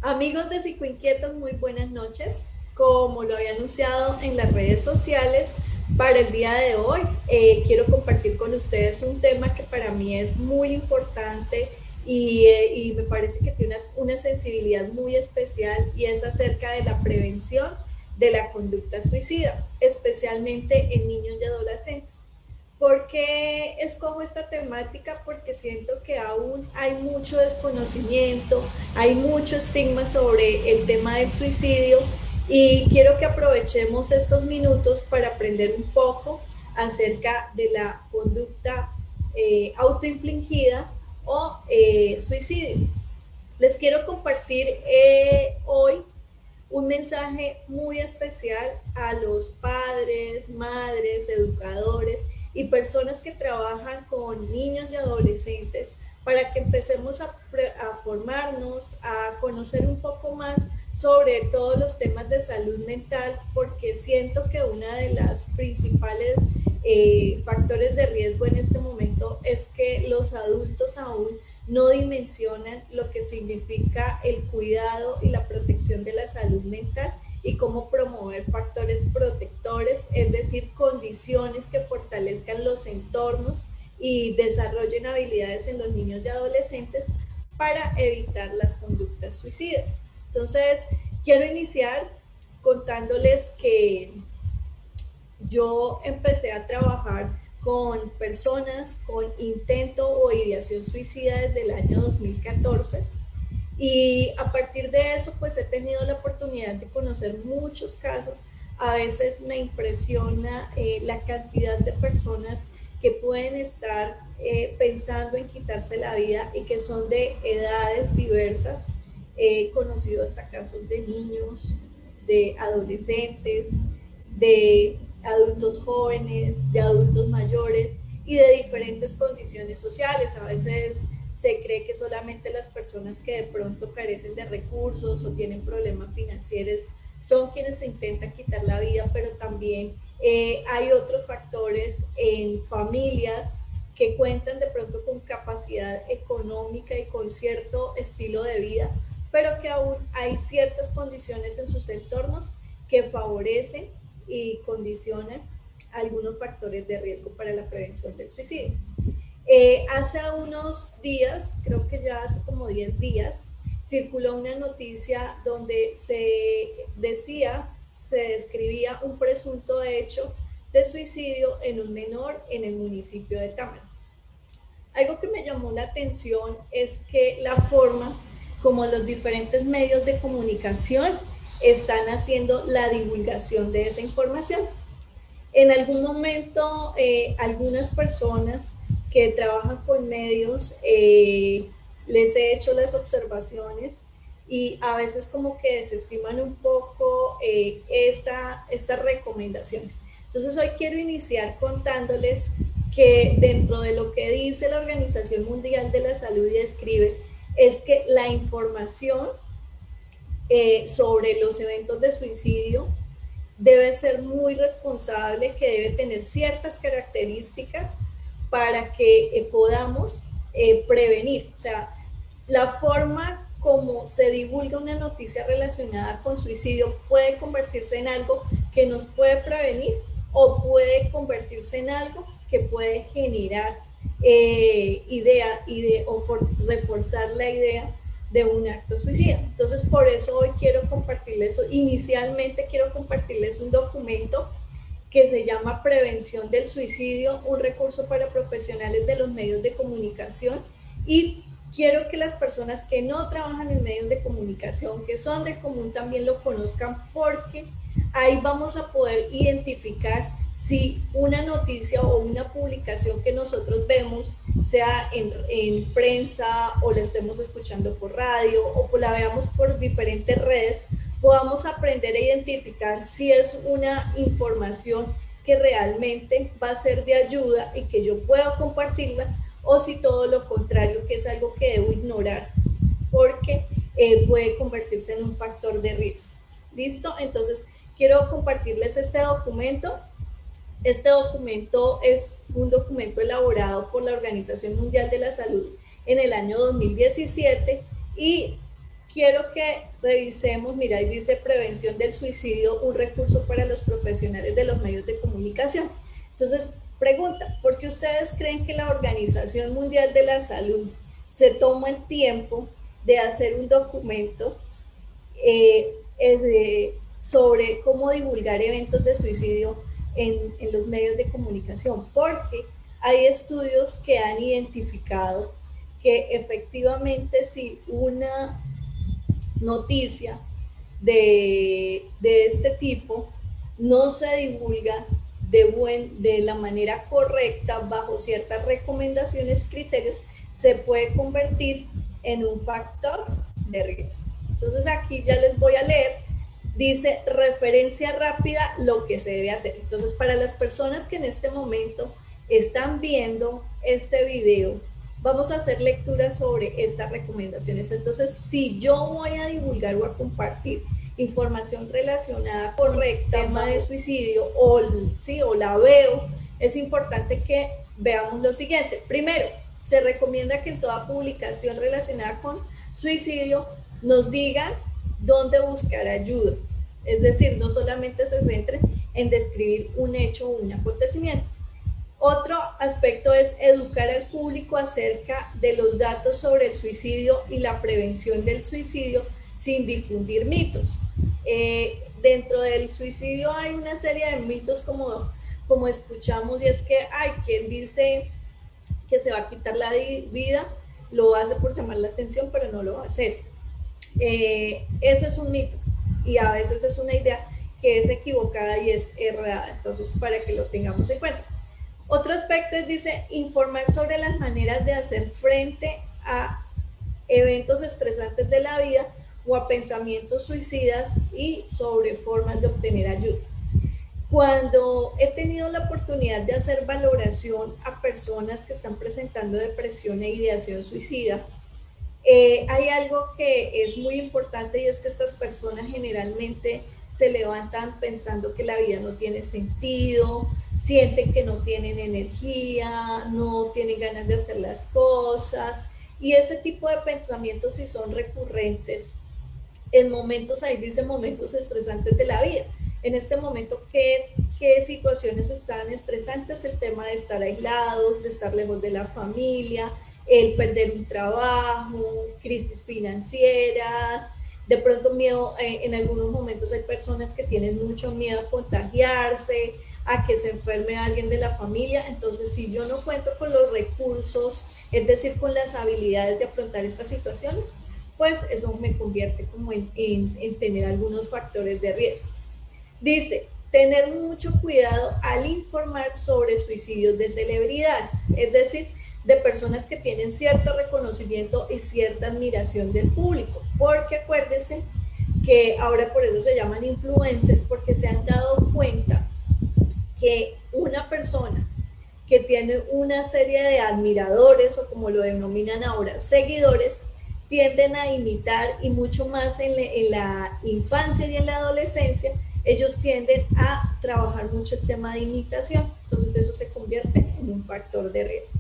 Amigos de Psicoinquietos, muy buenas noches. Como lo había anunciado en las redes sociales, para el día de hoy quiero compartir con ustedes un tema que para mí es muy importante y me parece que tiene una sensibilidad muy especial y es acerca de la prevención de la conducta suicida, especialmente en niños y adolescentes. ¿Por qué escojo esta temática? Porque siento que aún hay mucho desconocimiento, hay mucho estigma sobre el tema del suicidio y quiero que aprovechemos estos minutos para aprender un poco acerca de la conducta autoinfligida o suicidio. Les quiero compartir hoy un mensaje muy especial a los padres, madres, educadores y personas que trabajan con niños y adolescentes para que empecemos a formarnos, a conocer un poco más sobre todos los temas de salud mental, porque siento que una de las principales factores de riesgo en este momento es que los adultos aún no dimensionan lo que significa el cuidado y la protección de la salud mental y cómo promover factores protectores, es decir, condiciones que fortalezcan los entornos y desarrollen habilidades en los niños y adolescentes para evitar las conductas suicidas. Entonces, quiero iniciar contándoles que yo empecé a trabajar con personas con intento o ideación suicida desde el año 2014 y a partir de eso pues he tenido la oportunidad de conocer muchos casos. A veces me impresiona la cantidad de personas que pueden estar pensando en quitarse la vida y que son de edades diversas. He conocido hasta casos de niños, de adolescentes, de adultos jóvenes, de adultos mayores y de diferentes condiciones sociales. A veces se cree que solamente las personas que de pronto carecen de recursos o tienen problemas financieros son quienes se intentan quitar la vida, pero también hay otros factores en familias que cuentan de pronto con capacidad económica y con cierto estilo de vida, pero que aún hay ciertas condiciones en sus entornos que favorecen y condicionan algunos factores de riesgo para la prevención del suicidio. Hace unos días, creo que ya hace como 10 días, circuló una noticia donde se decía, se describía un presunto hecho de suicidio en un menor en el municipio de Támara. Algo que me llamó la atención es que la forma como los diferentes medios de comunicación están haciendo la divulgación de esa información. En algún momento, algunas personas que trabajan con medios, les he hecho las observaciones y a veces como que desestiman un poco estas recomendaciones. Entonces hoy quiero iniciar contándoles que dentro de lo que dice la Organización Mundial de la Salud y describe es que la información sobre los eventos de suicidio debe ser muy responsable, que debe tener ciertas características para que podamos prevenir. O sea, la forma como se divulga una noticia relacionada con suicidio puede convertirse en algo que nos puede prevenir o puede convertirse en algo que puede generar o reforzar la idea de un acto suicida. Entonces, por eso hoy quiero compartirles, inicialmente quiero compartirles un documento que se llama Prevención del Suicidio, un recurso para profesionales de los medios de comunicación, y quiero que las personas que no trabajan en medios de comunicación, que son del común, también lo conozcan, porque ahí vamos a poder identificar si una noticia o una publicación que nosotros vemos, sea en prensa o la estemos escuchando por radio o la veamos por diferentes redes, podamos aprender a identificar si es una información que realmente va a ser de ayuda y que yo puedo compartirla, o si todo lo contrario, que es algo que debo ignorar porque puede convertirse en un factor de riesgo. ¿Listo? Entonces, quiero compartirles este documento. Este documento es un documento elaborado por la Organización Mundial de la Salud en el año 2017 y quiero que revisemos, mira, ahí dice prevención del suicidio, un recurso para los profesionales de los medios de comunicación. Entonces, pregunta, ¿por qué ustedes creen que la Organización Mundial de la Salud se toma el tiempo de hacer un documento sobre cómo divulgar eventos de suicidio en los medios de comunicación? Porque hay estudios que han identificado que efectivamente si una noticia de este tipo no se divulga de la manera correcta, bajo ciertas recomendaciones, criterios, se puede convertir en un factor de riesgo. Entonces aquí ya les voy a leer, dice referencia rápida, lo que se debe hacer. Entonces para las personas que en este momento están viendo este video, vamos a hacer lectura sobre estas recomendaciones. Entonces, si yo voy a divulgar o a compartir información relacionada correcta, tema de suicidio, o la veo, es importante que veamos lo siguiente. Primero, se recomienda que en toda publicación relacionada con suicidio nos digan dónde buscar ayuda. Es decir, no solamente se centre en describir un hecho o un acontecimiento. Otro aspecto es educar al público acerca de los datos sobre el suicidio y la prevención del suicidio sin difundir mitos. Dentro del suicidio hay una serie de mitos como escuchamos, y es que hay quien dice que se va a quitar la vida, lo hace por llamar la atención, pero no lo va a hacer. Eso es un mito y a veces es una idea que es equivocada y es errada, entonces para que lo tengamos en cuenta. Otro aspecto es, dice, informar sobre las maneras de hacer frente a eventos estresantes de la vida o a pensamientos suicidas y sobre formas de obtener ayuda. Cuando he tenido la oportunidad de hacer valoración a personas que están presentando depresión e ideación suicida, hay algo que es muy importante y es que estas personas generalmente se levantan pensando que la vida no tiene sentido, sienten que no tienen energía, no tienen ganas de hacer las cosas, y ese tipo de pensamientos, si son recurrentes en momentos, ahí dice momentos estresantes de la vida. En este momento, ¿qué situaciones están estresantes? El tema de estar aislados, de estar lejos de la familia, el perder un trabajo, crisis financieras, de pronto miedo, en algunos momentos hay personas que tienen mucho miedo a contagiarse, a que se enferme alguien de la familia. Entonces, si yo no cuento con los recursos, es decir, con las habilidades de afrontar estas situaciones, pues eso me convierte como en tener algunos factores de riesgo. Dice, tener mucho cuidado al informar sobre suicidios de celebridades, es decir, de personas que tienen cierto reconocimiento y cierta admiración del público, porque acuérdense que ahora por eso se llaman influencers, porque se han dado cuenta que una persona que tiene una serie de admiradores, o como lo denominan ahora, seguidores, tienden a imitar, y mucho más en la infancia y en la adolescencia, ellos tienden a trabajar mucho el tema de imitación. Entonces eso se convierte en un factor de riesgo.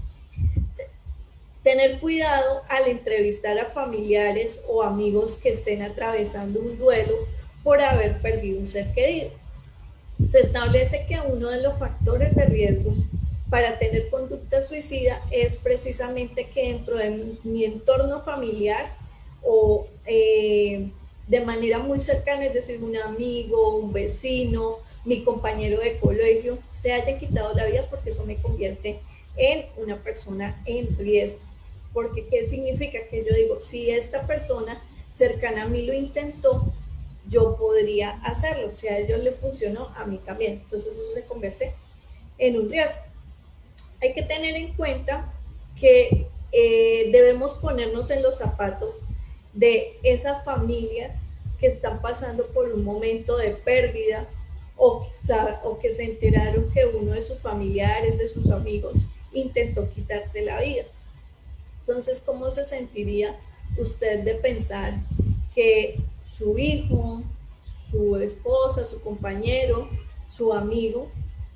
Tener cuidado al entrevistar a familiares o amigos que estén atravesando un duelo por haber perdido un ser querido. Se establece que uno de los factores de riesgos para tener conducta suicida es precisamente que dentro de mi entorno familiar o de manera muy cercana, es decir, un amigo, un vecino, mi compañero de colegio, se haya quitado la vida, porque eso me convierte en una persona en riesgo. Porque ¿qué significa? Que yo digo, si esta persona cercana a mí lo intentó, yo podría hacerlo. Si a ellos le funcionó, a mí también. Entonces eso se convierte en un riesgo. Hay que tener en cuenta que debemos ponernos en los zapatos de esas familias que están pasando por un momento de pérdida, o que se enteraron que uno de sus familiares, de sus amigos, intentó quitarse la vida. Entonces, ¿cómo se sentiría usted de pensar que su hijo, su esposa, su compañero, su amigo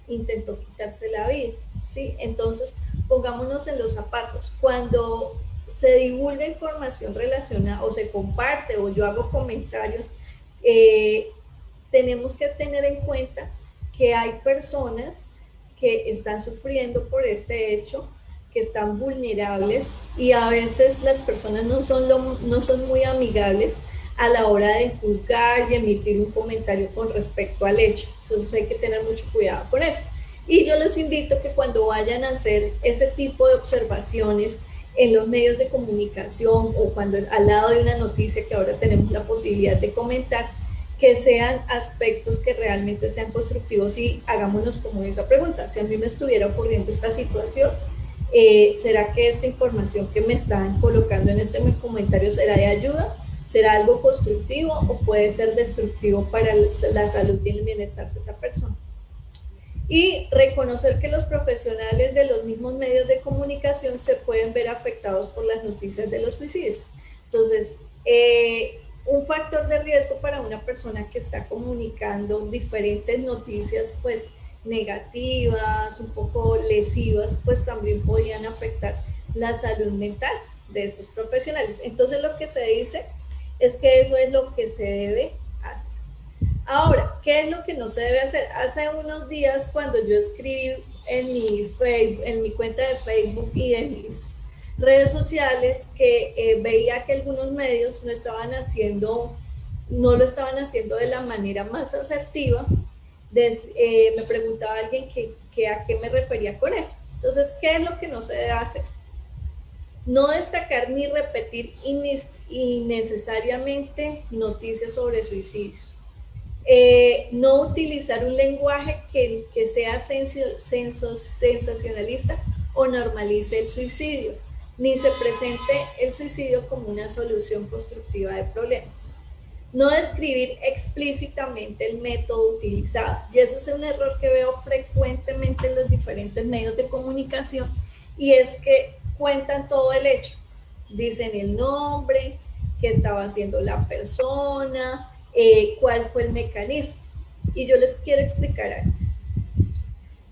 intentó quitarse la vida? ¿Sí? Entonces, pongámonos en los zapatos. Cuando se divulga información relacionada o se comparte o yo hago comentarios, tenemos que tener en cuenta que hay personas que están sufriendo por este hecho, que están vulnerables y a veces las personas no son muy amigables a la hora de juzgar y emitir un comentario con respecto al hecho. Entonces hay que tener mucho cuidado con eso. Y yo les invito que cuando vayan a hacer ese tipo de observaciones en los medios de comunicación o cuando al lado de una noticia que ahora tenemos la posibilidad de comentar, que sean aspectos que realmente sean constructivos y hagámonos como esa pregunta, si a mí me estuviera ocurriendo esta situación, ¿será que esta información que me están colocando en este comentario será de ayuda? ¿Será algo constructivo o puede ser destructivo para la salud y el bienestar de esa persona? Y reconocer que los profesionales de los mismos medios de comunicación se pueden ver afectados por las noticias de los suicidios. Entonces, un factor de riesgo para una persona que está comunicando diferentes noticias, pues negativas, un poco lesivas, pues también podían afectar la salud mental de esos profesionales. Entonces, lo que se dice es que eso es lo que se debe hacer. Ahora, ¿qué es lo que no se debe hacer? Hace unos días, cuando yo escribí en mi cuenta de Facebook y en mis redes sociales, que veía que algunos medios no lo estaban haciendo de la manera más asertiva, me preguntaba alguien que a qué me refería con eso. Entonces, ¿qué es lo que no se debe hacer? No destacar ni repetir innecesariamente noticias sobre suicidios. No utilizar un lenguaje que sea sensacionalista o normalice el suicidio, ni se presente el suicidio como una solución constructiva de problemas. No describir explícitamente el método utilizado, y ese es un error que veo frecuentemente en los diferentes medios de comunicación, y es que cuentan todo el hecho, dicen el nombre, qué estaba haciendo la persona, cuál fue el mecanismo. Y yo les quiero explicar algo.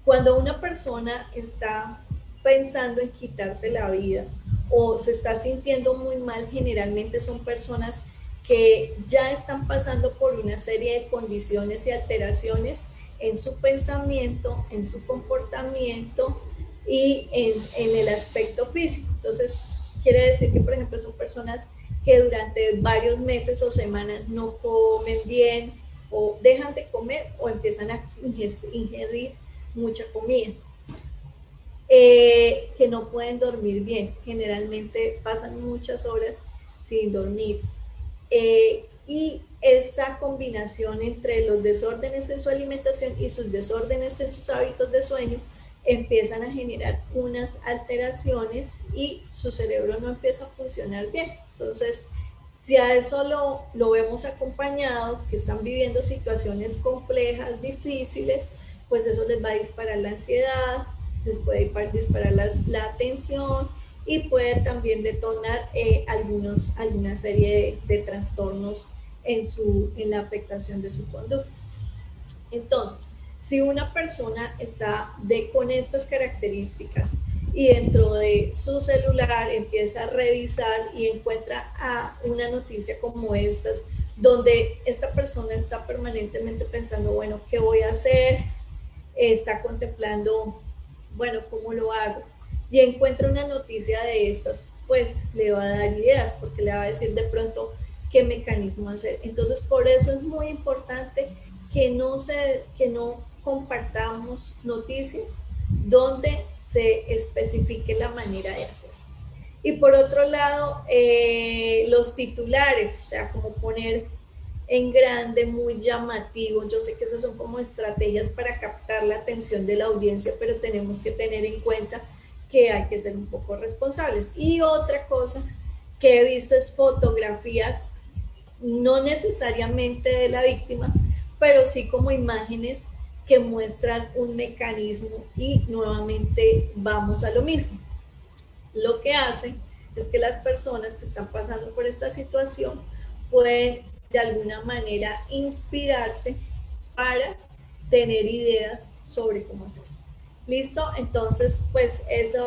Cuando una persona está pensando en quitarse la vida o se está sintiendo muy mal, generalmente son personas que ya están pasando por una serie de condiciones y alteraciones en su pensamiento, en su comportamiento y en el aspecto físico. Entonces, quiere decir que, por ejemplo, son personas que durante varios meses o semanas no comen bien o dejan de comer o empiezan a ingerir mucha comida. Que no pueden dormir bien, generalmente pasan muchas horas sin dormir. Y esta combinación entre los desórdenes en su alimentación y sus desórdenes en sus hábitos de sueño empiezan a generar unas alteraciones y su cerebro no empieza a funcionar bien. Entonces, si a eso lo vemos acompañado, que están viviendo situaciones complejas, difíciles, pues eso les va a disparar la ansiedad, les puede disparar la tensión y puede también detonar alguna serie de trastornos en la afectación de su conducta. Entonces, si una persona está con estas características y dentro de su celular empieza a revisar y encuentra una noticia como estas, donde esta persona está permanentemente pensando, bueno, ¿qué voy a hacer? Está contemplando, bueno, ¿cómo lo hago? Y encuentra una noticia de estas, pues le va a dar ideas, porque le va a decir de pronto qué mecanismo hacer. Entonces, por eso es muy importante que no compartamos noticias donde se especifique la manera de hacer. Y por otro lado, los titulares, o sea, como poner en grande, muy llamativo. Yo sé que esas son como estrategias para captar la atención de la audiencia, pero tenemos que tener en cuenta que hay que ser un poco responsables. Y otra cosa que he visto es fotografías, no necesariamente de la víctima, pero sí como imágenes que muestran un mecanismo y nuevamente vamos a lo mismo. Lo que hace es que las personas que están pasando por esta situación pueden de alguna manera inspirarse para tener ideas sobre cómo hacer. Listo, entonces pues ese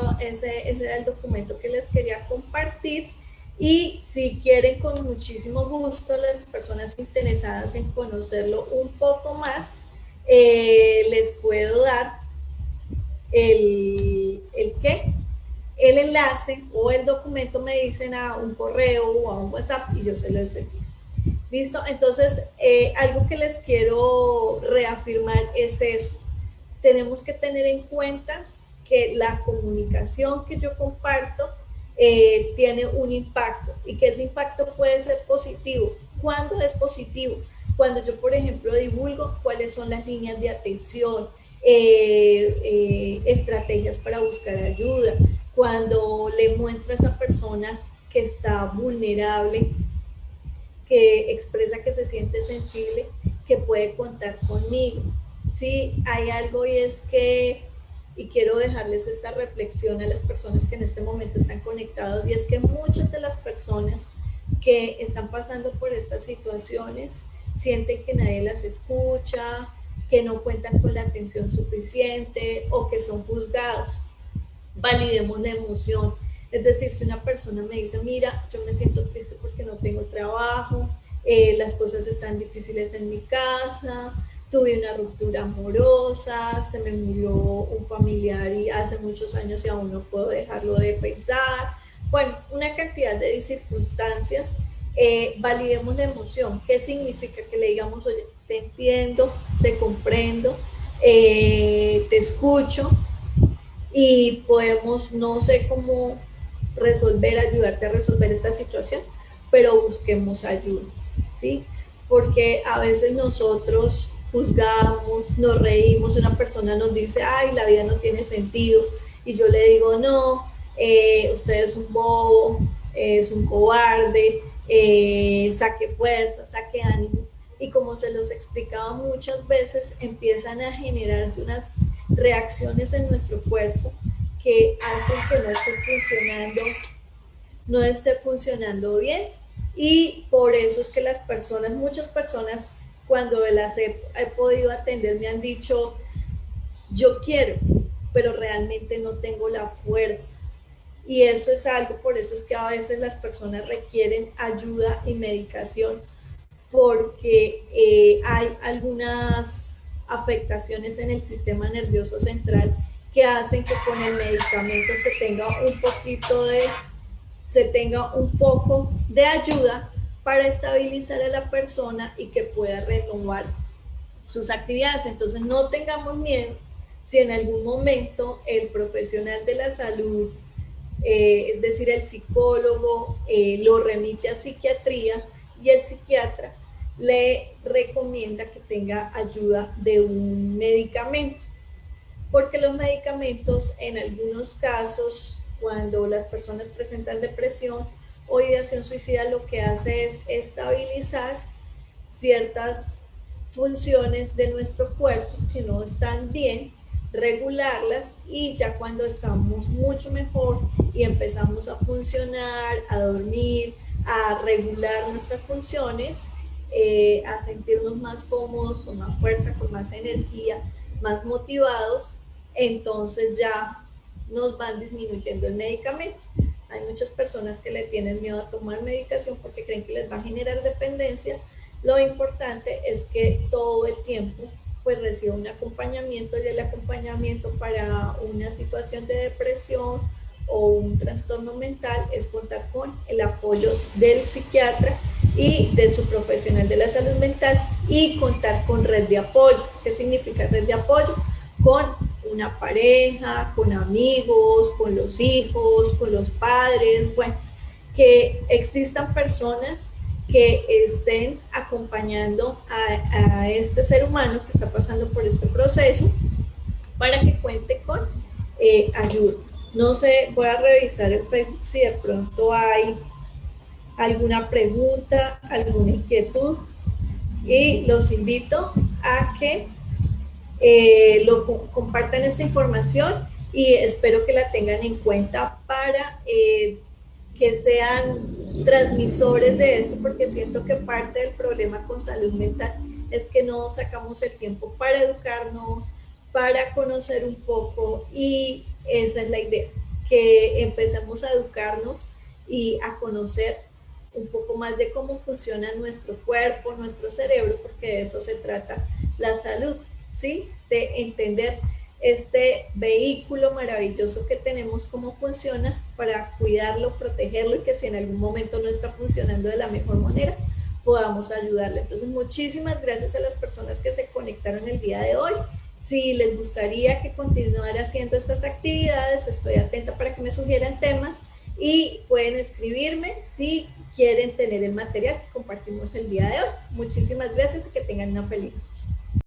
era el documento que les quería compartir. Y si quieren, con muchísimo gusto, las personas interesadas en conocerlo un poco más, les puedo dar ¿qué? El enlace o el documento, me dicen a un correo o a un WhatsApp y yo se los envío. ¿Listo? Entonces, algo que les quiero reafirmar es eso. Tenemos que tener en cuenta que la comunicación que yo comparto tiene un impacto y que ese impacto puede ser positivo. ¿Cuándo es positivo? Cuando yo, por ejemplo, divulgo cuáles son las líneas de atención, estrategias para buscar ayuda, cuando le muestro a esa persona que está vulnerable, que expresa que se siente sensible, que puede contar conmigo. Sí, hay algo, y es que, y quiero dejarles esta reflexión a las personas que en este momento están conectados, y es que muchas de las personas que están pasando por estas situaciones sienten que nadie las escucha, que no cuentan con la atención suficiente o que son juzgados. Validemos la emoción. Es decir, si una persona me dice, mira, yo me siento triste porque no tengo trabajo, las cosas están difíciles en mi casa, tuve una ruptura amorosa, se me murió un familiar y hace muchos años y aún no puedo dejarlo de pensar. Bueno, una cantidad de circunstancias. Validemos la emoción. ¿Qué significa? Que le digamos, oye, te entiendo, te comprendo, te escucho, y podemos, no sé cómo resolver, ayudarte a resolver esta situación, pero busquemos ayuda, ¿sí? Porque a veces nosotros juzgamos, nos reímos, una persona nos dice, ay, la vida no tiene sentido, y yo le digo, no, usted es un bobo, es un cobarde, saque fuerza, saque ánimo. Y como se los explicaba muchas veces, empiezan a generarse unas reacciones en nuestro cuerpo que hacen que no esté funcionando bien. Y por eso es que las personas, muchas personas, cuando las he podido atender, me han dicho, yo quiero, pero realmente no tengo la fuerza. Y eso es algo, por eso es que a veces las personas requieren ayuda y medicación, porque hay algunas afectaciones en el sistema nervioso central que hacen que con el medicamento se tenga un poco de ayuda para estabilizar a la persona y que pueda renovar sus actividades. Entonces no tengamos miedo si en algún momento el profesional de la salud, es decir, el psicólogo, lo remite a psiquiatría y el psiquiatra le recomienda que tenga ayuda de un medicamento, porque los medicamentos en algunos casos, cuando las personas presentan depresión o ideación suicida, lo que hace es estabilizar ciertas funciones de nuestro cuerpo que no están bien, regularlas, y ya cuando estamos mucho mejor y empezamos a funcionar, a dormir, a regular nuestras funciones, a sentirnos más cómodos, con más fuerza, con más energía, más motivados, entonces ya nos van disminuyendo el medicamento. Hay muchas personas que le tienen miedo a tomar medicación porque creen que les va a generar dependencia. Lo importante es que todo el tiempo pues reciba un acompañamiento, y el acompañamiento para una situación de depresión o un trastorno mental es contar con el apoyo del psiquiatra y de su profesional de la salud mental, y contar con red de apoyo. ¿Qué significa red de apoyo? Con una pareja, con amigos, con los hijos, con los padres, bueno, que existan personas que estén acompañando a este ser humano que está pasando por este proceso, para que cuente con ayuda. No sé, voy a revisar el Facebook si de pronto hay alguna pregunta, alguna inquietud, y los invito a que compartan esta información, y espero que la tengan en cuenta para que sean transmisores de esto, porque siento que parte del problema con salud mental es que no sacamos el tiempo para educarnos, para conocer un poco, y esa es la idea, que empecemos a educarnos y a conocer un poco más de cómo funciona nuestro cuerpo, nuestro cerebro, porque de eso se trata la salud, ¿sí? De entender este vehículo maravilloso que tenemos, cómo funciona, para cuidarlo, protegerlo, y que si en algún momento no está funcionando de la mejor manera, podamos ayudarle. Entonces, muchísimas gracias a las personas que se conectaron el día de hoy. Si les gustaría que continuara haciendo estas actividades, estoy atenta para que me sugieran temas, y pueden escribirme si quieren tener el material que compartimos el día de hoy. Muchísimas gracias y que tengan una feliz noche.